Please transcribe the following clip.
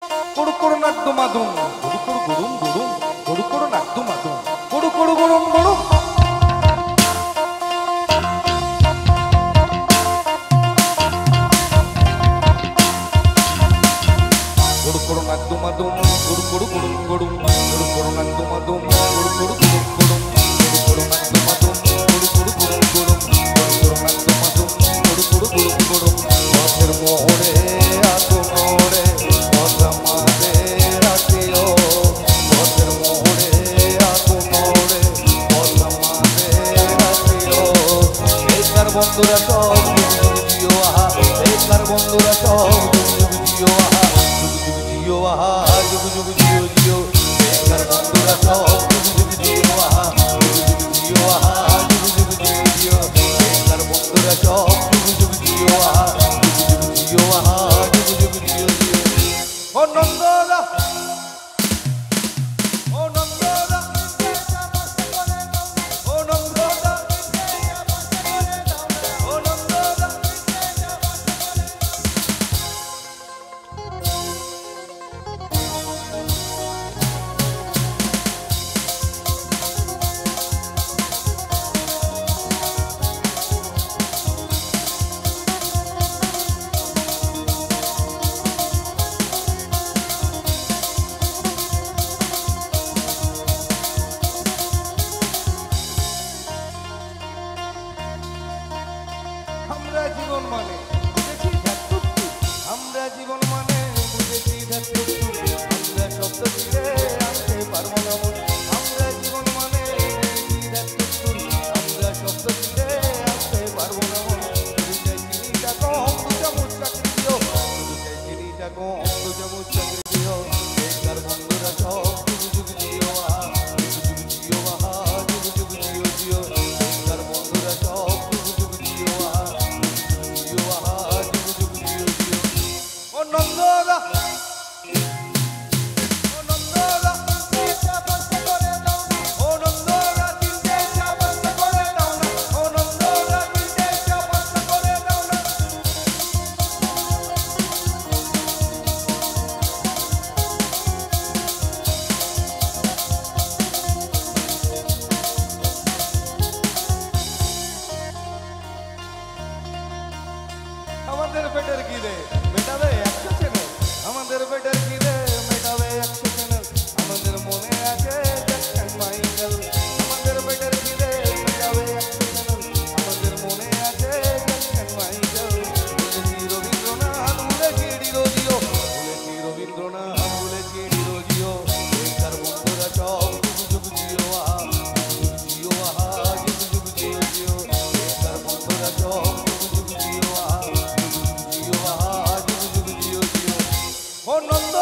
Koru nakdu madum, koru gurum gurum, koru nakdu madum, koru gurum gurum. Koru nakdu madum, koru gurum gurum, koru nakdu madum, koru gurum gurum, koru nakdu madum, koru gurum gurum, koru nakdu madum, koru gurum gurum. Pothir moore agunore, pothamade rakhiyo. Pothir moore agunore, pothamade rakhiyo. Ekar bondura sob jug jiyo aha, ekar bondura sob jug jiyo aha, jiyo aha, jug jiyo jiyo. Ekar bondura sob jug jiyo aha, jiyo aha, jug jiyo jiyo. Ekar bondura sob jug jiyo aha, jiyo aha, jug jiyo jiyo. Oh Nandora, oh Nandora, oh Nandora, oh Nandora. আমরা জীবন মানে বুঝেছি ধাতুত্তু, আমরা জীবন মানে বুঝেছি ধাতুত্তু, আমরা শব্দ ছিঁড়ে আনতে পারবো না মন। আমরা জীবন মানে বুঝেছি ধাতুত্তু, আমরা শব্দ ছিঁড়ে আনতে পারবো না মন। শুধু চাই চিনিটা কম, দু চামচ চাকরি দিও, শুধু চাই চিনিটা কম, দু চামচ চাকরি দিও। বেকার বন্ধুরা সব যুগ জিও আহা, যুগ জিও আহা, যুগ জিও জিও। বেকার বন্ধুরা সব যুগ জিও আহা, জিও আহা, যুগ জিও জিও। ও নন্দরা, ও নন্দরা, ও নন্দরা দিলতে চাবস্তা করে দাও না, ও নন্দরা দিলতে চাবস্তা করে দাও না। আমাদের পেটের খিদে মেটাবে 100 চ্যানেল, আমাদের পেটের খিদে মেটাবে 100 চ্যানেল। আমাদের মনে আছে জ্যাকসন মাইকেল, আমাদের পেটের খিদে মেটাবে 100 চ্যানেল। আমাদের মনে আছে জ্যাকসন মাইকেল। বলেছি রবীন্দ্রনাথ, বলেছি ডিরোজিও, বলেছি রবীন্দ্রনাথ, বলেছি ডিরোজিও। বেকার বন্ধুরা সব যুগ জিও আহা, যুগ জিও আহা, যুগ জিও জিও। বেকার বন্ধুরা সব যুগ জিও আহা, জিও আহা, যুগ জিও জিও। ও নন্দ